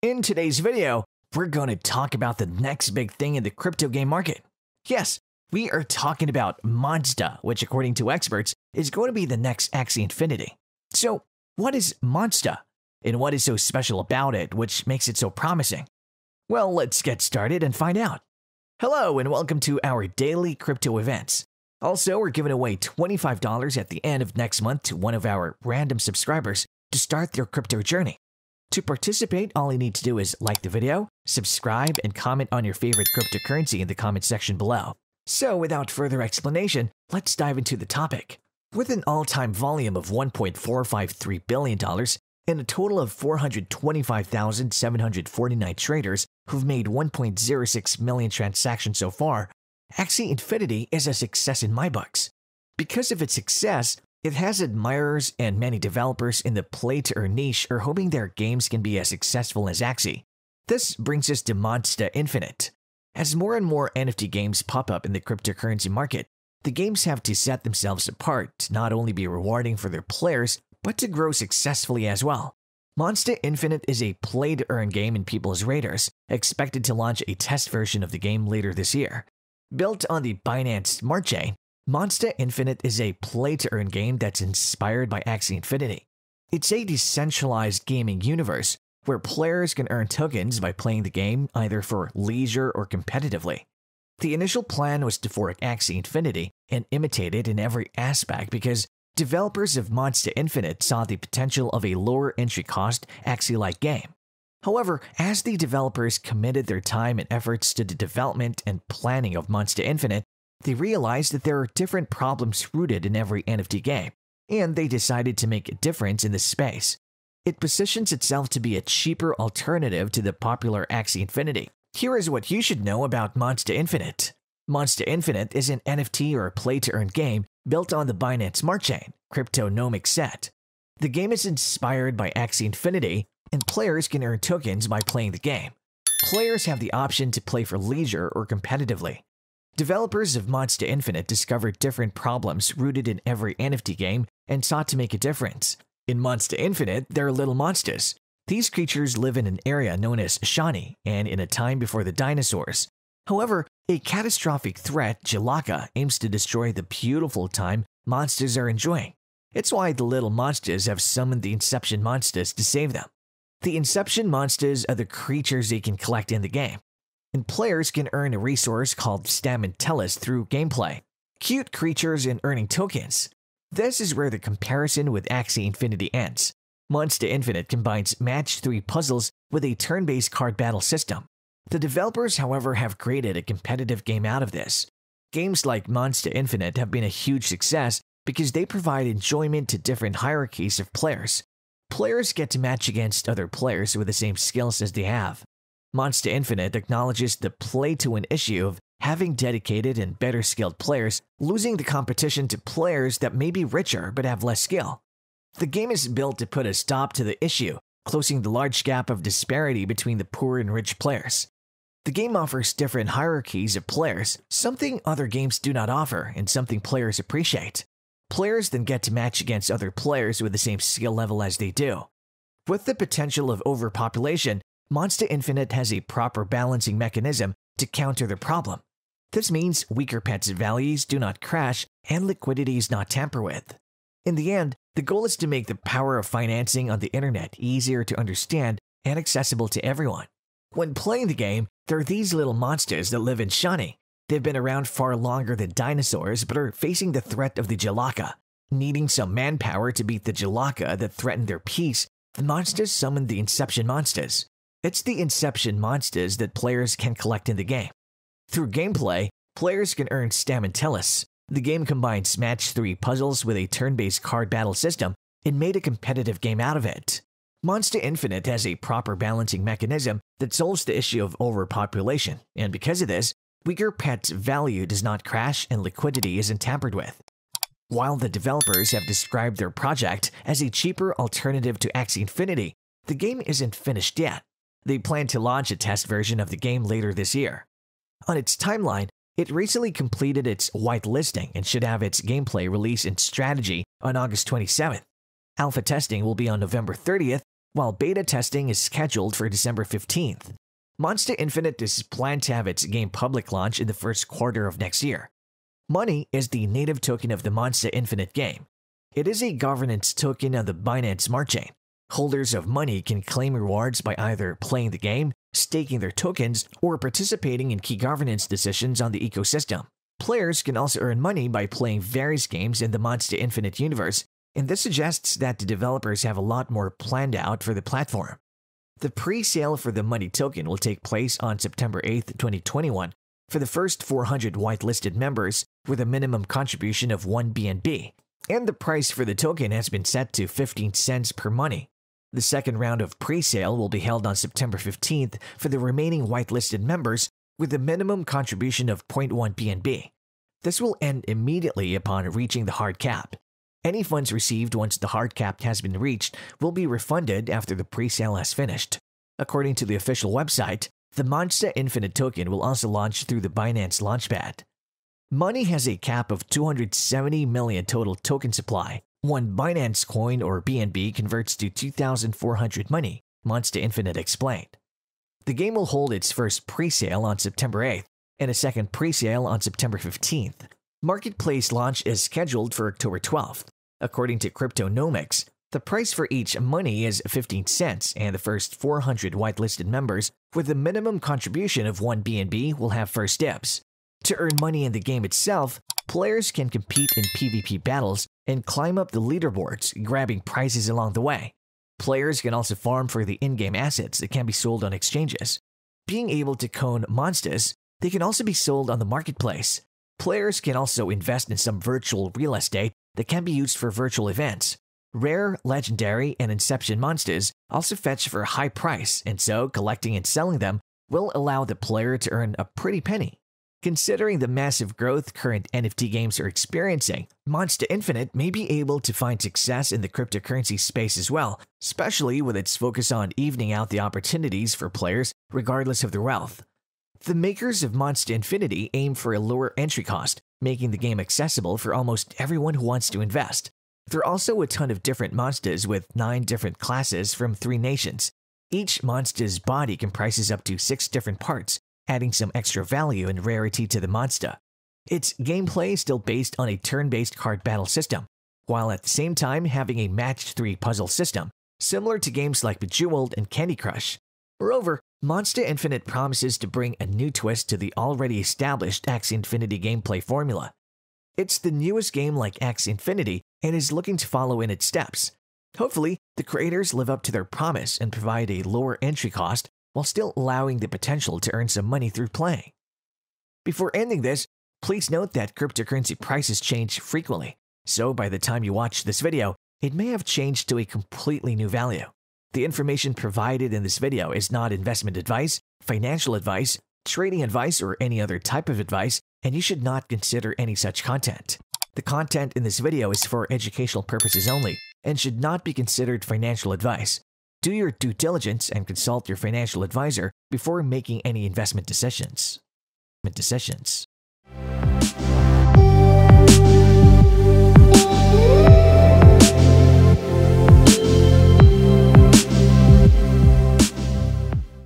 In today's video, we're going to talk about the next big thing in the crypto game market. Yes, we are talking about Monsta, which according to experts is going to be the next Axie Infinity. So, what is Monsta? And what is so special about it, which makes it so promising? Well, let's get started and find out. Hello and welcome to our daily crypto events. Also, we're giving away $25 at the end of next month to one of our random subscribers to start their crypto journey. To participate, all you need to do is like the video, subscribe, and comment on your favorite cryptocurrency in the comment section below. So without further explanation, let's dive into the topic. With an all-time volume of $1.453 billion and a total of 425,749 traders who've made 1.06 million transactions so far, Axie Infinity is a success in my books. Because of its success, it has admirers and many developers in the play-to-earn niche are hoping their games can be as successful as Axie. This brings us to Monsta Infinite. As more and more NFT games pop up in the cryptocurrency market, the games have to set themselves apart to not only be rewarding for their players, but to grow successfully as well. Monsta Infinite is a play-to-earn game in people's radars, expected to launch a test version of the game later this year. Built on the BINANCE smart chain, Monsta Infinite is a play-to-earn game that's inspired by Axie Infinity. It's a decentralized gaming universe where players can earn tokens by playing the game either for leisure or competitively. The initial plan was to fork Axie Infinity and imitate it in every aspect because developers of Monsta Infinite saw the potential of a lower entry cost Axie-like game. However, as the developers committed their time and efforts to the development and planning of Monsta Infinite, they realized that there are different problems rooted in every NFT game, and they decided to make a difference in this space. It positions itself to be a cheaper alternative to the popular Axie Infinity. Here is what you should know about Monsta Infinite. Monsta Infinite is an NFT or play-to-earn game built on the Binance Smart Chain, cryptonomic set. The game is inspired by Axie Infinity, and players can earn tokens by playing the game. Players have the option to play for leisure or competitively. Developers of Monsta Infinite discovered different problems rooted in every NFT game and sought to make a difference. In Monsta Infinite, there are little monstas. These creatures live in an area known as SHANI and in a time before the dinosaurs. However, a catastrophic threat, Jalaka, aims to destroy the beautiful time monsters are enjoying. It's why the little monstas have summoned the Inception Monstas to save them. The Inception Monstas are the creatures they can collect in the game, and players can earn a resource called WHITELISTED through gameplay. Cute creatures and earning tokens. This is where the comparison with Axie Infinity ends. Monsta Infinite combines match 3 puzzles with a turn-based card battle system. The developers, however, have created a competitive game out of this. Games like Monsta Infinite have been a huge success because they provide enjoyment to different hierarchies of players. Players get to match against other players with the same skills as they have. Monsta Infinite acknowledges the play-to-win issue of having dedicated and better skilled players losing the competition to players that may be richer but have less skill. The game is built to put a stop to the issue, closing the large gap of disparity between the poor and rich players. The game offers different hierarchies of players, something other games do not offer and something players appreciate. Players then get to match against other players with the same skill level as they do. With the potential of overpopulation, Monsta Infinite has a proper balancing mechanism to counter the problem. This means weaker pets' values do not crash and liquidity is not tampered with. In the end, the goal is to make the power of financing on the internet easier to understand and accessible to everyone. When playing the game, there are these little monsters that live in SHANI. They've been around far longer than dinosaurs but are facing the threat of the Jalaka. Needing some manpower to beat the Jalaka that threaten their peace, the monsters summon the Inception Monstas. It's the Inception Monstas that players can collect in the game. Through gameplay, players can earn WHITELISTED. The game combines match 3 puzzles with a turn-based card battle system and made a competitive game out of it. Monsta Infinite has a proper balancing mechanism that solves the issue of overpopulation, and because of this, weaker pets' value does not crash and liquidity isn't tampered with. While the developers have described their project as a cheaper alternative to Axie Infinity, the game isn't finished yet. They plan to launch a test version of the game later this year. On its timeline, it recently completed its whitelisting and should have its gameplay released in strategy on August 27th. Alpha testing will be on November 30th, while beta testing is scheduled for December 15th. Monsta Infinite is planned to have its game public launch in the first quarter of next year. MONI is the native token of the Monsta Infinite game. It is a governance token on the BINANCE smart chain. Holders of MONI can claim rewards by either playing the game, staking their tokens, or participating in key governance decisions on the ecosystem. Players can also earn money by playing various games in the Monsta Infinite universe, and this suggests that the developers have a lot more planned out for the platform. The pre-sale for the MONI token will take place on September 8, 2021 for the first 400 whitelisted members with a minimum contribution of 1 BNB, and the price for the token has been set to 15 cents per MONI. The second round of pre-sale will be held on September 15th for the remaining whitelisted members with a minimum contribution of 0.1 BNB. This will end immediately upon reaching the hard cap. Any funds received once the hard cap has been reached will be refunded after the pre-sale has finished. According to the official website, the Monsta Infinite token will also launch through the Binance Launchpad. MONI has a cap of 270 million total token supply. One Binance coin or BNB converts to 2,400 MONI, Monsta Infinite explained. The game will hold its first pre-sale on September 8th and a second pre-sale on September 15th. Marketplace launch is scheduled for October 12th. According to Cryptonomics, the price for each MONI is 15 cents, and the first 400 whitelisted members with a minimum contribution of 1 BNB will have first dibs. To earn money in the game itself, players can compete in PvP battles and climb up the leaderboards, grabbing prizes along the way. Players can also farm for the in-game assets that can be sold on exchanges. Being able to own MONSTAS, they can also be sold on the marketplace. Players can also invest in some virtual real estate that can be used for virtual events. Rare, legendary, and INCEPTION MONSTAs also fetch for a high price, and so collecting and selling them will allow the player to earn a pretty penny. Considering the massive growth current NFT games are experiencing, Monsta Infinite may be able to find success in the cryptocurrency space as well, especially with its focus on evening out the opportunities for players regardless of their wealth. The makers of Monsta Infinity aim for a lower entry cost, making the game accessible for almost everyone who wants to invest. There are also a ton of different Monstas with 9 different classes from 3 nations. Each Monsta's body comprises up to 6 different parts, adding some extra value and rarity to the Monsta. Its gameplay is still based on a turn-based card battle system, while at the same time having a match-3 puzzle system, similar to games like BEJEWELED and Candy Crush. Moreover, Monsta Infinite promises to bring a new twist to the already established Axie Infinity gameplay formula. It's the newest game like Axie Infinity and is looking to follow in its steps. Hopefully, the creators live up to their promise and provide a lower entry cost while still allowing the potential to earn some money through playing. Before ending this, please note that cryptocurrency prices change frequently, so by the time you watch this video, it may have changed to a completely new value. The information provided in this video is not investment advice, financial advice, trading advice, or any other type of advice, and you should not consider any such content. The content in this video is for educational purposes only and should not be considered financial advice. Do your due diligence and consult your financial advisor before making any investment decisions.